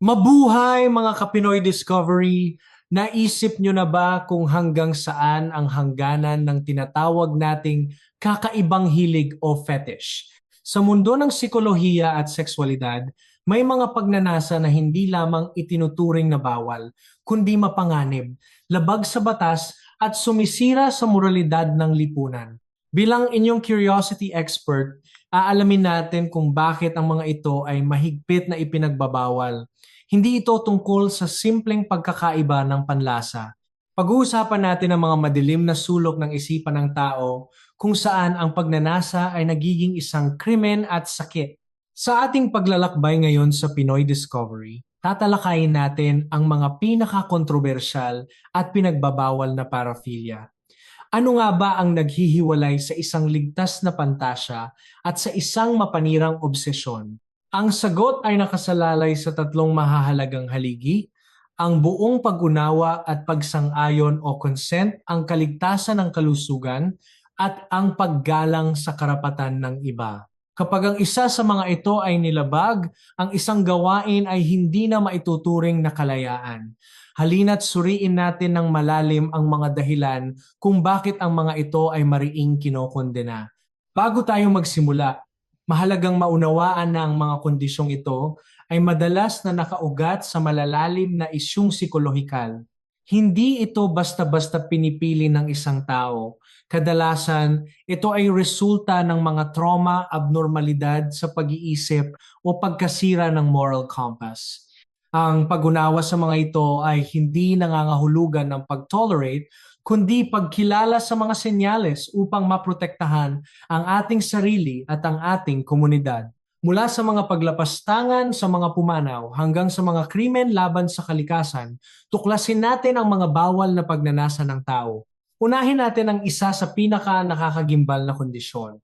Mabuhay mga Kapinoy Discovery! Naisip nyo na ba kung hanggang saan ang hangganan ng tinatawag nating kakaibang hilig o fetish? Sa mundo ng psikolohiya at sexualidad, may mga pagnanasa na hindi lamang itinuturing na bawal, kundi mapanganib, labag sa batas at sumisira sa moralidad ng lipunan. Bilang inyong curiosity expert, aalamin natin kung bakit ang mga ito ay mahigpit na ipinagbabawal. Hindi ito tungkol sa simpleng pagkakaiba ng panlasa. Pag-uusapan natin ang mga madilim na sulok ng isipan ng tao kung saan ang pagnanasa ay nagiging isang krimen at sakit. Sa ating paglalakbay ngayon sa Pinoy Discovery, tatalakayin natin ang mga pinaka-kontrobersyal at pinagbabawal na paraphilia. Ano nga ba ang naghihiwalay sa isang ligtas na pantasya at sa isang mapanirang obsesyon? Ang sagot ay nakasalalay sa tatlong mahahalagang haligi: ang buong pag-unawa at pagsang-ayon o consent, ang kaligtasan ng kalusugan, at ang paggalang sa karapatan ng iba. Kapag ang isa sa mga ito ay nilabag, ang isang gawain ay hindi na maituturing na kalayaan. Halina't suriin natin ng malalim ang mga dahilan kung bakit ang mga ito ay mariing kinokondena. Bago tayo magsimula, mahalagang maunawaan na ang mga kondisyong ito ay madalas na nakaugat sa malalalim na isyung psikolohikal. Hindi ito basta-basta pinipili ng isang tao. Kadalasan, ito ay resulta ng mga trauma, abnormalidad sa pag-iisip o pagkasira ng moral compass. Ang pag-unawa sa mga ito ay hindi nangangahulugan ng pag-tolerate, kundi pagkilala sa mga senyales upang maprotektahan ang ating sarili at ang ating komunidad. Mula sa mga paglapastangan sa mga pumanaw hanggang sa mga krimen laban sa kalikasan, tuklasin natin ang mga bawal na pagnanasa ng tao. Unahin natin ang isa sa pinaka nakakagimbal na kondisyon,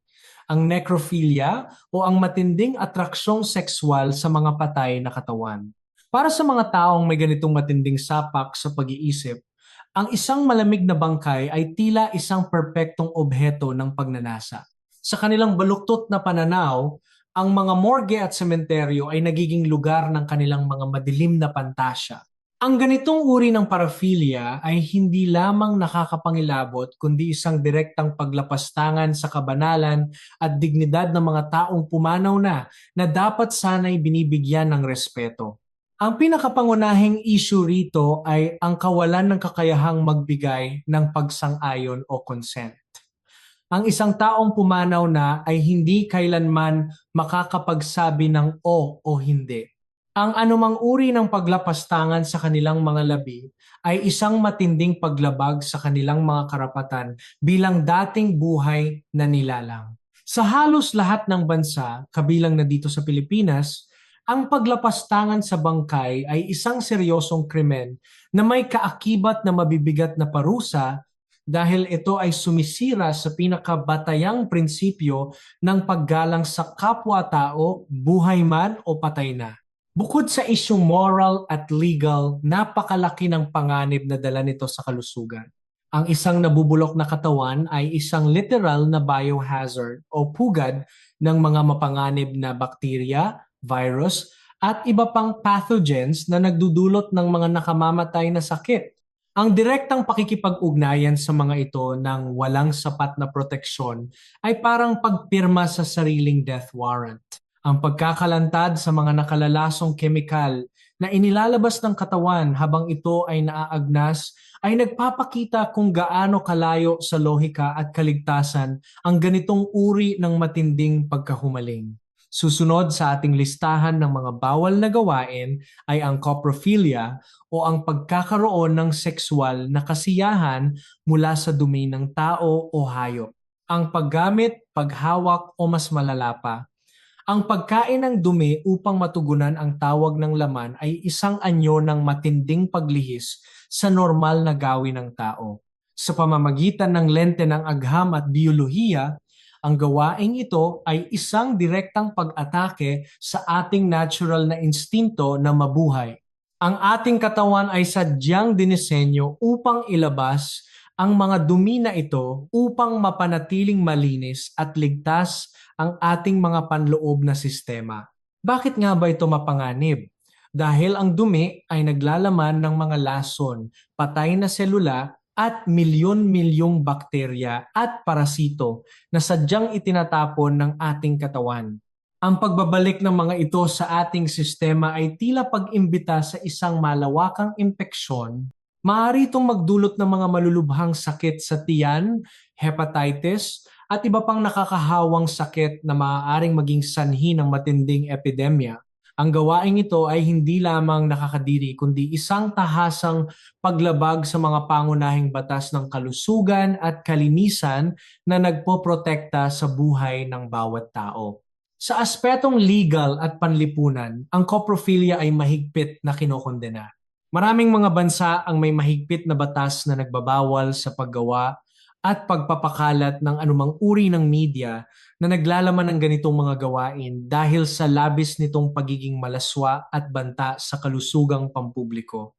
ang necrophilia o ang matinding atraksyong sexual sa mga patay na katawan. Para sa mga taong may ganitong matinding sapak sa pag-iisip, ang isang malamig na bangkay ay tila isang perpektong obheto ng pagnanasa. Sa kanilang baluktot na pananaw, ang mga morgue at sementeryo ay nagiging lugar ng kanilang mga madilim na pantasya. Ang ganitong uri ng paraphilia ay hindi lamang nakakapangilabot kundi isang direktang paglapastangan sa kabanalan at dignidad ng mga taong pumanaw na dapat sana'y binibigyan ng respeto. Ang pinakapangunahing issue rito ay ang kawalan ng kakayahang magbigay ng pagsang-ayon o consent. Ang isang taong pumanaw na ay hindi kailanman makakapagsabi ng o hindi. Ang anumang uri ng paglapastangan sa kanilang mga labi ay isang matinding paglabag sa kanilang mga karapatan bilang dating buhay na nilalang. Sa halos lahat ng bansa, kabilang na dito sa Pilipinas, ang paglapastangan sa bangkay ay isang seryosong krimen na may kaakibat na mabibigat na parusa dahil ito ay sumisira sa pinakabatayang prinsipyo ng paggalang sa kapwa-tao, buhay man o patay na. Bukod sa isyung moral at legal, napakalaki ng panganib na dala nito sa kalusugan. Ang isang nabubulok na katawan ay isang literal na biohazard o pugad ng mga mapanganib na bakterya, virus, at iba pang pathogens na nagdudulot ng mga nakamamatay na sakit. Ang direktang pakikipag-ugnayan sa mga ito ng walang sapat na proteksyon ay parang pagpirma sa sariling death warrant. Ang pagkakalantad sa mga nakalalasong kemikal na inilalabas ng katawan habang ito ay naaagnas ay nagpapakita kung gaano kalayo sa lohika at kaligtasan ang ganitong uri ng matinding pagkahumaling. Susunod sa ating listahan ng mga bawal na gawain ay ang coprophilia o ang pagkakaroon ng sexual na kasiyahan mula sa dumi ng tao o hayop. Ang paggamit, paghawak o mas malala pa, ang pagkain ng dumi upang matugunan ang tawag ng laman ay isang anyo ng matinding paglihis sa normal na gawin ng tao. Sa pamamagitan ng lente ng agham at biyolohiya, ang gawaing ito ay isang direktang pag-atake sa ating natural na instinto na mabuhay. Ang ating katawan ay sadyang dinisenyo upang ilabas ang mga dumi na ito upang mapanatiling malinis at ligtas ang ating mga panloob na sistema. Bakit nga ba ito mapanganib? dahil ang dumi ay naglalaman ng mga lason, patay na selula at milyon-milyong bakterya at parasito na sadyang itinatapon ng ating katawan. Ang pagbabalik ng mga ito sa ating sistema ay tila pag-imbita sa isang malawakang impeksyon. Maaari itong magdulot ng mga malulubhang sakit sa tiyan, hepatitis, at iba pang nakakahawang sakit na maaaring maging sanhi ng matinding epidemya. Ang gawaing ito ay hindi lamang nakakadiri kundi isang tahasang paglabag sa mga pangunahing batas ng kalusugan at kalinisan na nagpoprotekta sa buhay ng bawat tao. Sa aspetong legal at panlipunan, ang coprophilia ay mahigpit na kinokondena. Maraming mga bansa ang may mahigpit na batas na nagbabawal sa paggawa at pagpapakalat ng anumang uri ng media na naglalaman ng ganitong mga gawain dahil sa labis nitong pagiging malaswa at banta sa kalusugang pampubliko.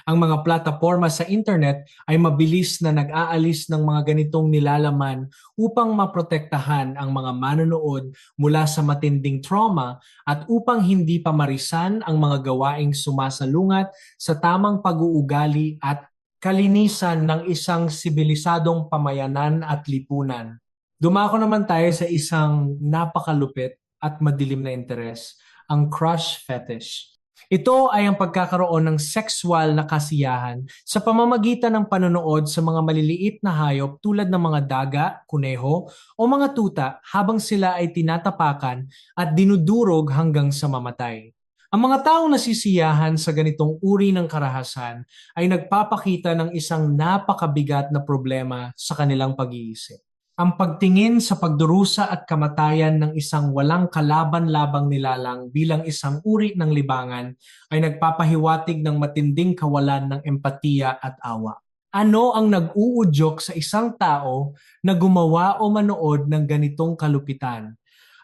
Ang mga plataporma sa internet ay mabilis na nag-aalis ng mga ganitong nilalaman upang maprotektahan ang mga manonood mula sa matinding trauma at upang hindi pamarisan ang mga gawaing sumasalungat sa tamang pag-uugali at kalinisan ng isang sibilisadong pamayanan at lipunan. Dumako naman tayo sa isang napakalupit at madilim na interes, ang crush fetish. Ito ay ang pagkakaroon ng sexual na kasiyahan sa pamamagitan ng panonood sa mga maliliit na hayop tulad ng mga daga, kuneho, o mga tuta habang sila ay tinatapakan at dinudurog hanggang sa mamatay. Ang mga taong nasisiyahan sa ganitong uri ng karahasan ay nagpapakita ng isang napakabigat na problema sa kanilang pag-iisip. Ang pagtingin sa pagdurusa at kamatayan ng isang walang kalaban-labang nilalang bilang isang uri ng libangan ay nagpapahiwatig ng matinding kawalan ng empatiya at awa. Ano ang nag-uudyok sa isang tao na gumawa o manood ng ganitong kalupitan?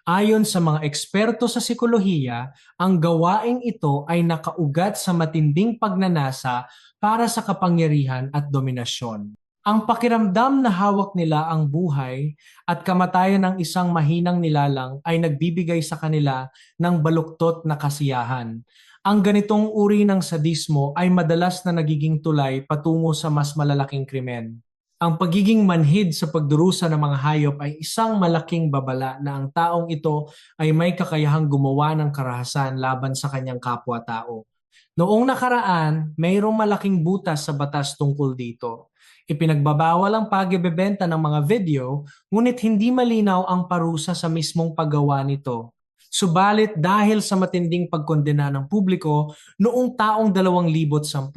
Ayon sa mga eksperto sa psikolohiya, ang gawaing ito ay nakaugat sa matinding pagnanasa para sa kapangyarihan at dominasyon. Ang pakiramdam na hawak nila ang buhay at kamatayan ng isang mahinang nilalang ay nagbibigay sa kanila ng baluktot na kasiyahan. Ang ganitong uri ng sadismo ay madalas na nagiging tulay patungo sa mas malalaking krimen. Ang pagiging manhid sa pagdurusa ng mga hayop ay isang malaking babala na ang taong ito ay may kakayahang gumawa ng karahasan laban sa kanyang kapwa-tao. Noong nakaraan, mayroong malaking butas sa batas tungkol dito. Ipinagbabawal ang pagbebenta ng mga video, ngunit hindi malinaw ang parusa sa mismong paggawa nito. Subalit dahil sa matinding pagkondena ng publiko, noong taong 2010,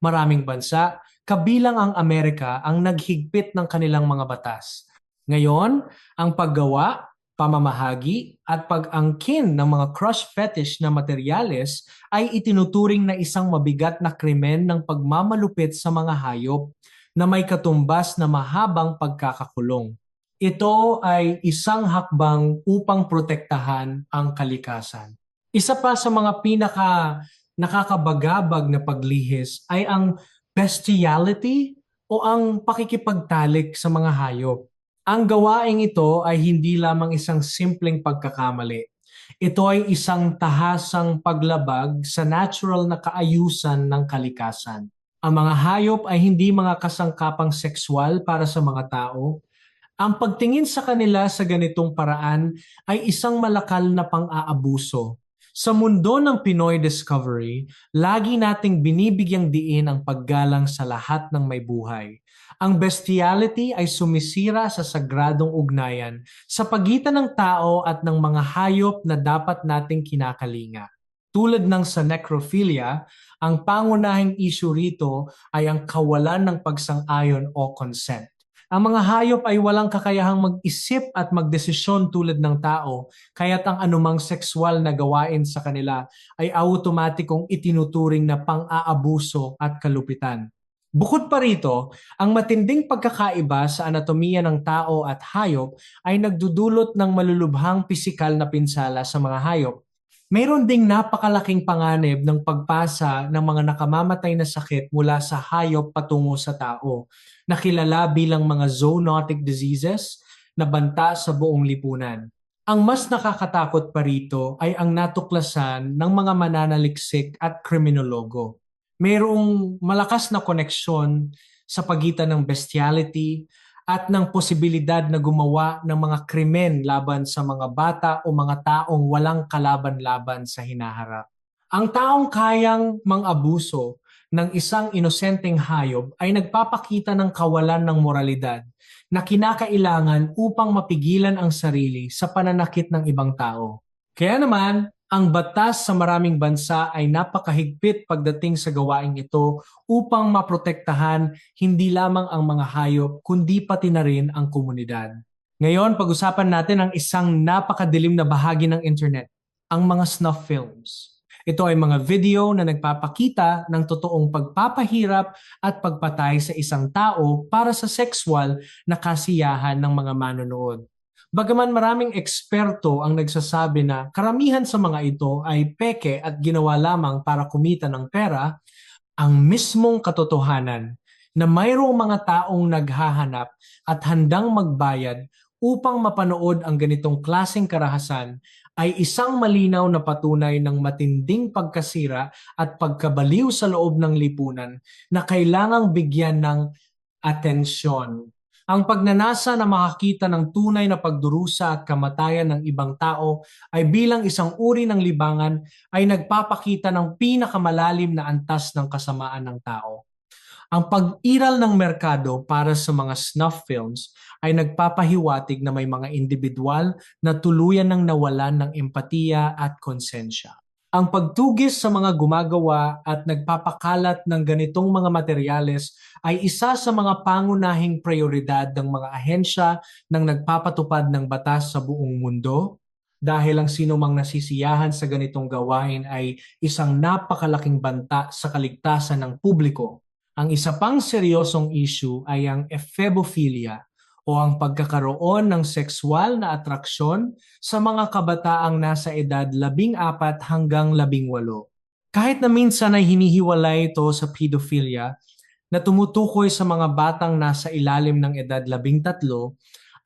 maraming bansa, kabilang ang Amerika, ang naghigpit ng kanilang mga batas. Ngayon, ang paggawa, pamamahagi at pag-angkin ng mga crush fetish na materyales ay itinuturing na isang mabigat na krimen ng pagmamalupit sa mga hayop na may katumbas na mahabang pagkakakulong. Ito ay isang hakbang upang protektahan ang kalikasan. Isa pa sa mga pinaka nakakabagabag na paglihis ay ang bestiality o ang pakikipagtalik sa mga hayop. Ang gawaing ito ay hindi lamang isang simpleng pagkakamali. Ito ay isang tahasang paglabag sa natural na kaayusan ng kalikasan. Ang mga hayop ay hindi mga kasangkapang sexual para sa mga tao. Ang pagtingin sa kanila sa ganitong paraan ay isang malakal na pang-aabuso. Sa mundo ng Pinoy Discovery, lagi nating binibigyang diin ang paggalang sa lahat ng may buhay. Ang bestiality ay sumisira sa sagradong ugnayan sa pagitan ng tao at ng mga hayop na dapat nating kinakalinga. Tulad ng sa necrophilia, ang pangunahing issue rito ay ang kawalan ng pagsang-ayon o consent. Ang mga hayop ay walang kakayahang mag-isip at magdesisyon tulad ng tao, kaya't ang anumang sexual na gawain sa kanila ay automatikong itinuturing na pang-aabuso at kalupitan. Bukod pa rito, ang matinding pagkakaiba sa anatomiya ng tao at hayop ay nagdudulot ng malulubhang pisikal na pinsala sa mga hayop. Mayroon ding napakalaking panganib ng pagpasa ng mga nakamamatay na sakit mula sa hayop patungo sa tao, na kilala bilang mga zoonotic diseases na banta sa buong lipunan. Ang mas nakakatakot pa rito ay ang natuklasan ng mga mananaliksik at kriminologo. Mayroong malakas na koneksyon sa pagitan ng bestiality at ng posibilidad na gumawa ng mga krimen laban sa mga bata o mga taong walang kalaban-laban sa hinaharap. Ang taong kayang mang-abuso ng isang inosenteng hayop ay nagpapakita ng kawalan ng moralidad na kinakailangan upang mapigilan ang sarili sa pananakit ng ibang tao. Kaya naman, ang batas sa maraming bansa ay napakahigpit pagdating sa gawaing ito upang maprotektahan hindi lamang ang mga hayop kundi pati na rin ang komunidad. Ngayon, pag-usapan natin ang isang napakadilim na bahagi ng internet, ang mga snuff films. Ito ay mga video na nagpapakita ng totoong pagpapahirap at pagpatay sa isang tao para sa sexual na kasiyahan ng mga manonood. Bagaman maraming eksperto ang nagsasabi na karamihan sa mga ito ay peke at ginawa lamang para kumita ng pera, ang mismong katotohanan na mayroong mga taong naghahanap at handang magbayad upang mapanood ang ganitong klaseng karahasan ay isang malinaw na patunay ng matinding pagkasira at pagkabaliw sa loob ng lipunan na kailangang bigyan ng atensyon. Ang pagnanasa na makakita ng tunay na pagdurusa at kamatayan ng ibang tao ay bilang isang uri ng libangan ay nagpapakita ng pinakamalalim na antas ng kasamaan ng tao. Ang pag-iral ng merkado para sa mga snuff films ay nagpapahiwatig na may mga individual na tuluyan ng nawalan ng empatiya at konsensya. Ang pagtugis sa mga gumagawa at nagpapakalat ng ganitong mga materyales ay isa sa mga pangunahing prioridad ng mga ahensya ng nagpapatupad ng batas sa buong mundo dahil ang sinumang nasisiyahan sa ganitong gawain ay isang napakalaking banta sa kaligtasan ng publiko. Ang isa pang seryosong issue ay ang ephebophilia o ang pagkakaroon ng sexual na atraksyon sa mga kabataang nasa edad 14 hanggang 18. Kahit na minsan ay hinihiwalay ito sa pedophilia na tumutukoy sa mga batang nasa ilalim ng edad 13,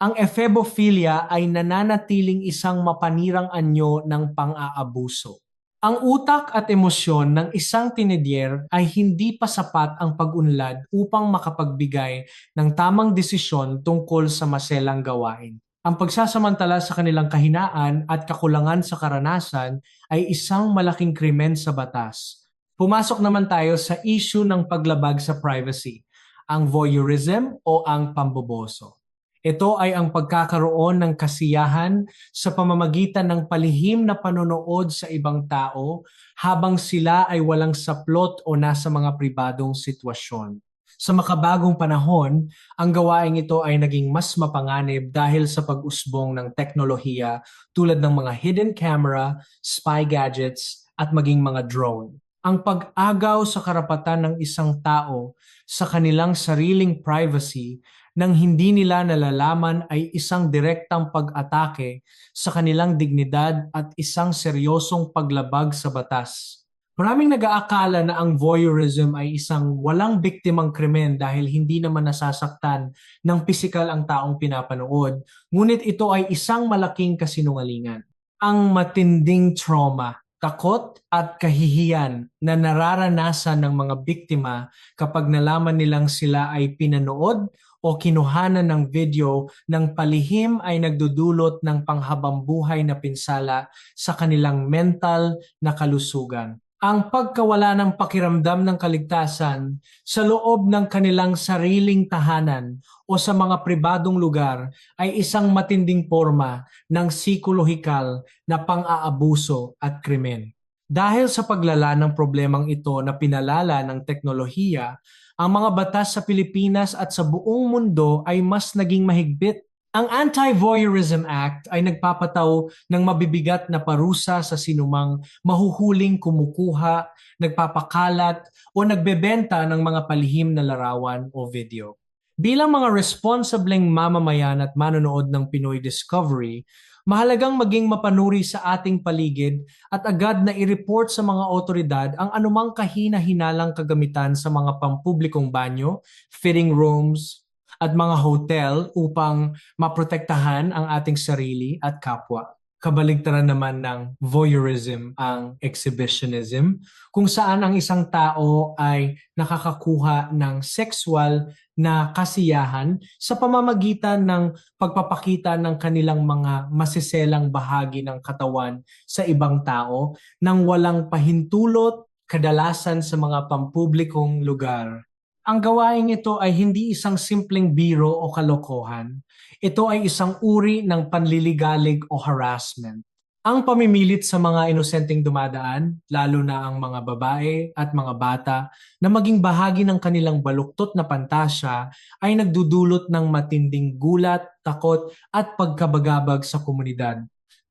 ang ephebophilia ay nananatiling isang mapanirang anyo ng pang-aabuso. Ang utak at emosyon ng isang tinedyer ay hindi pa sapat ang pag-unlad upang makapagbigay ng tamang desisyon tungkol sa maselang gawain. Ang pagsasamantala sa kanilang kahinaan at kakulangan sa karanasan ay isang malaking krimen sa batas. Pumasok naman tayo sa issue ng paglabag sa privacy, ang voyeurism o ang pamboboso. Ito ay ang pagkakaroon ng kasiyahan sa pamamagitan ng palihim na panonood sa ibang tao habang sila ay walang saplot o nasa mga pribadong sitwasyon. Sa makabagong panahon, ang gawaing ito ay naging mas mapanganib dahil sa pag-usbong ng teknolohiya tulad ng mga hidden camera, spy gadgets at maging mga drone. Ang pag-agaw sa karapatan ng isang tao sa kanilang sariling privacy nang hindi nila nalalaman ay isang direktang pag-atake sa kanilang dignidad at isang seryosong paglabag sa batas. Maraming nag-aakala na ang voyeurism ay isang walang biktimang krimen dahil hindi naman nasasaktan ng pisikal ang taong pinapanood, ngunit ito ay isang malaking kasinungalingan. Ang matinding trauma, takot at kahihiyan na nararanasan ng mga biktima kapag nalaman nilang sila ay pinanood o kinuhanan ng video ng palihim ay nagdudulot ng panghabambuhay na pinsala sa kanilang mental na kalusugan. Ang pagkawala ng pakiramdam ng kaligtasan sa loob ng kanilang sariling tahanan o sa mga pribadong lugar ay isang matinding forma ng psikolohikal na pang-aabuso at krimen. Dahil sa paglala ng problemang ito na pinalala ng teknolohiya, ang mga batas sa Pilipinas at sa buong mundo ay mas naging mahigpit. Ang Anti-Voyeurism Act ay nagpapataw ng mabibigat na parusa sa sinumang mahuhuling kumukuha, nagpapakalat o nagbebenta ng mga palihim na larawan o video. Bilang mga responsableng mamamayan at manonood ng Pinoy Discovery, mahalagang maging mapanuri sa ating paligid at agad na i-report sa mga otoridad ang anumang kahina-hinalang kagamitan sa mga pampublikong banyo, fitting rooms, at mga hotel upang maprotektahan ang ating sarili at kapwa. Kabaligtaran naman ng voyeurism ang exhibitionism, kung saan ang isang tao ay nakakakuha ng sexual na kasiyahan sa pamamagitan ng pagpapakita ng kanilang mga masiselang bahagi ng katawan sa ibang tao nang walang pahintulot, kadalasan sa mga pampublikong lugar. Ang gawaing ito ay hindi isang simpleng biro o kalokohan. Ito ay isang uri ng panliligalig o harassment. Ang pamimilit sa mga inosenteng dumadaan, lalo na ang mga babae at mga bata, na maging bahagi ng kanilang baluktot na pantasya ay nagdudulot ng matinding gulat, takot at pagkabagabag sa komunidad.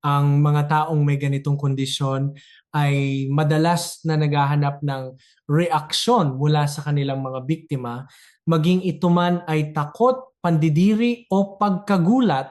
Ang mga taong may ganitong kondisyon ay madalas na naghahanap ng reaksyon mula sa kanilang mga biktima, maging ito man ay takot, pandidiri o pagkagulat.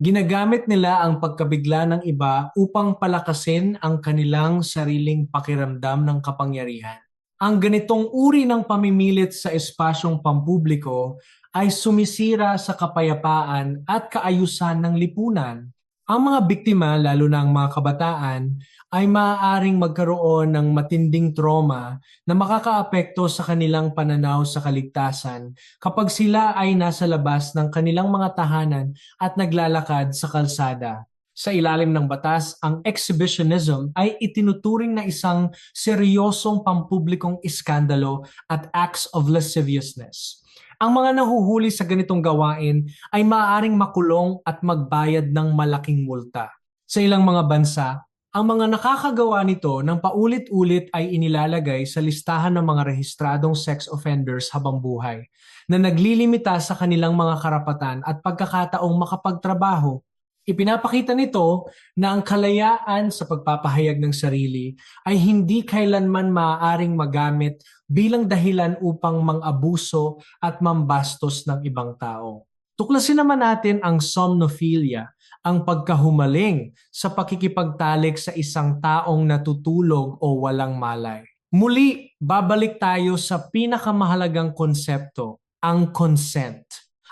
Ginagamit nila ang pagkabigla ng iba upang palakasin ang kanilang sariling pakiramdam ng kapangyarihan. Ang ganitong uri ng pamimilit sa espasyong pampubliko ay sumisira sa kapayapaan at kaayusan ng lipunan. Ang mga biktima, lalo na ang mga kabataan, ay maaaring magkaroon ng matinding trauma na makakaapekto sa kanilang pananaw sa kaligtasan kapag sila ay nasa labas ng kanilang mga tahanan at naglalakad sa kalsada. Sa ilalim ng batas, ang exhibitionism ay itinuturing na isang seryosong pampublikong iskandalo at acts of lasciviousness. Ang mga nahuhuli sa ganitong gawain ay maaaring makulong at magbayad ng malaking multa. Sa ilang mga bansa, ang mga nakakagawa nito ng paulit-ulit ay inilalagay sa listahan ng mga rehistradong sex offenders habang buhay na naglilimita sa kanilang mga karapatan at pagkakataong makapagtrabaho. Ipinapakita nito na ang kalayaan sa pagpapahayag ng sarili ay hindi kailanman maaaring magamit bilang dahilan upang mang-abuso at mambastos ng ibang tao. Tuklasin naman natin ang somnophilia, ang pagkahumaling sa pakikipagtalik sa isang taong natutulog o walang malay. Muli, babalik tayo sa pinakamahalagang konsepto, ang consent.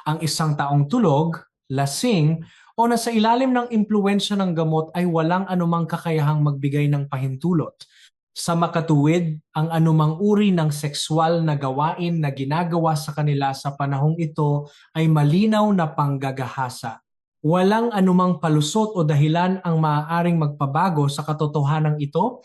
Ang isang taong tulog, lasing, o nasa ilalim ng impluwensya ng gamot ay walang anumang kakayahang magbigay ng pahintulot. Sa makatuwid, ang anumang uri ng sexual na gawain na ginagawa sa kanila sa panahong ito ay malinaw na panggagahasa. Walang anumang palusot o dahilan ang maaaring magpabago sa katotohanan ito.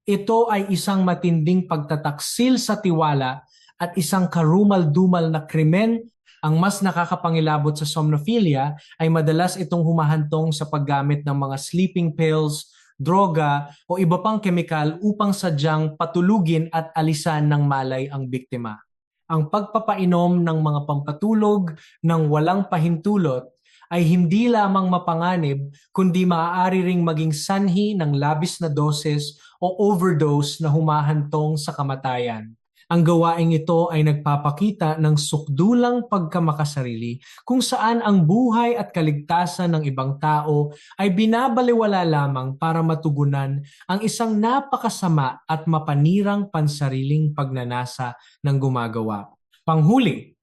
Ito ay isang matinding pagtataksil sa tiwala at isang karumal-dumal na krimen. Ang mas nakakapangilabot sa somnophilia ay madalas itong humahantong sa paggamit ng mga sleeping pills, droga o iba pang kemikal upang sadyang patulugin at alisan ng malay ang biktima. Ang pagpapainom ng mga pampatulog ng walang pahintulot ay hindi lamang mapanganib kundi maaari ring maging sanhi ng labis na doses o overdose na humahantong sa kamatayan. Ang gawaing ito ay nagpapakita ng sukdulang pagkamakasarili kung saan ang buhay at kaligtasan ng ibang tao ay binabaliwala lamang para matugunan ang isang napakasama at mapanirang pansariling pagnanasa ng gumagawa. Panghuli,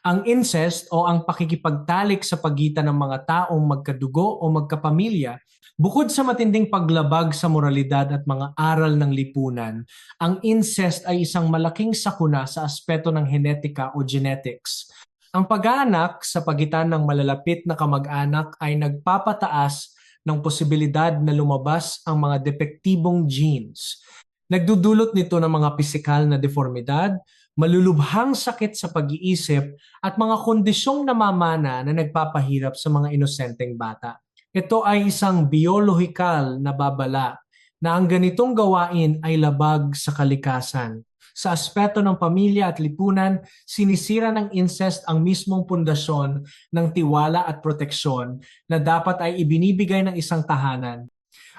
ang incest o ang pakikipagtalik sa pagitan ng mga taong magkadugo o magkapamilya, bukod sa matinding paglabag sa moralidad at mga aral ng lipunan, ang incest ay isang malaking sakuna sa aspeto ng genetika o genetics. Ang pag-aanak sa pagitan ng malalapit na kamag-anak ay nagpapataas ng posibilidad na lumabas ang mga depektibong genes. Nagdudulot nito ng mga pisikal na deformidad, malulubhang sakit sa pag-iisip at mga kondisyong namamana na nagpapahirap sa mga inosenteng bata. Ito ay isang biolohikal na babala na ang ganitong gawain ay labag sa kalikasan. Sa aspeto ng pamilya at lipunan, sinisira ng incest ang mismong pundasyon ng tiwala at proteksyon na dapat ay ibinibigay ng isang tahanan.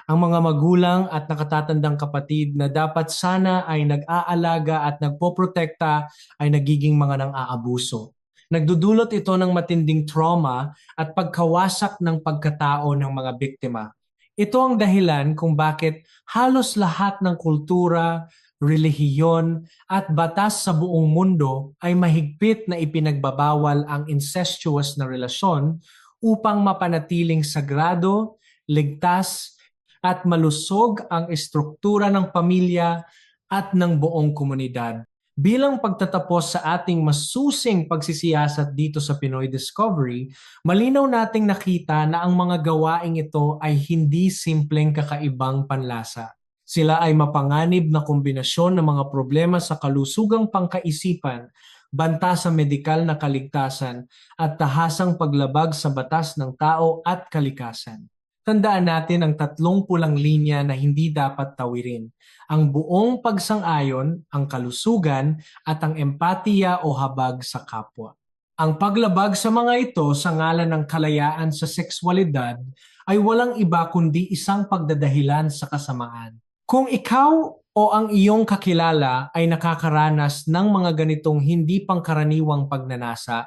Ang mga magulang at nakatatandang kapatid na dapat sana ay nag-aalaga at nagpoprotekta ay nagiging mga nang-aabuso. Nagdudulot ito ng matinding trauma at pagkawasak ng pagkatao ng mga biktima. Ito ang dahilan kung bakit halos lahat ng kultura, relihiyon at batas sa buong mundo ay mahigpit na ipinagbabawal ang incestuous na relasyon upang mapanatiling sagrado, ligtas, at malusog ang estruktura ng pamilya at ng buong komunidad. Bilang pagtatapos sa ating masusing pagsisiyasat dito sa Pinoy Discovery, malinaw nating nakita na ang mga gawaing ito ay hindi simpleng kakaibang panlasa. Sila ay mapanganib na kombinasyon ng mga problema sa kalusugang pangkaisipan, banta sa medikal na kaligtasan, at tahasang paglabag sa batas ng tao at kalikasan. Tandaan natin ang tatlong pulang linya na hindi dapat tawirin: ang buong pagsang-ayon, ang kalusugan, at ang empatiya o habag sa kapwa. Ang paglabag sa mga ito sa ngalan ng kalayaan sa sexualidad ay walang iba kundi isang pagdadahilan sa kasamaan. Kung ikaw o ang iyong kakilala ay nakakaranas ng mga ganitong hindi pangkaraniwang pagnanasa,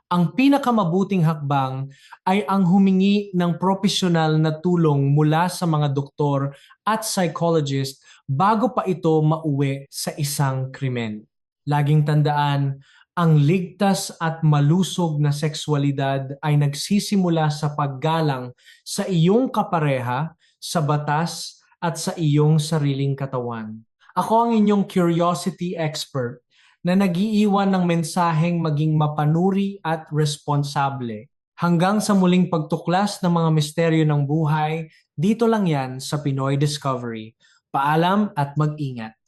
ang pinakamabuting hakbang ay ang humingi ng profesional na tulong mula sa mga doktor at psychologist bago pa ito mauwi sa isang krimen. Laging tandaan, ang ligtas at malusog na sexualidad ay nagsisimula sa paggalang sa iyong kapareha, sa batas, at sa iyong sariling katawan. Ako ang inyong curiosity expert na nag-iiwan ng mensaheng maging mapanuri at responsable. Hanggang sa muling pagtuklas ng mga misteryo ng buhay, dito lang yan sa Pinoy Discovery. Paalam at mag-ingat.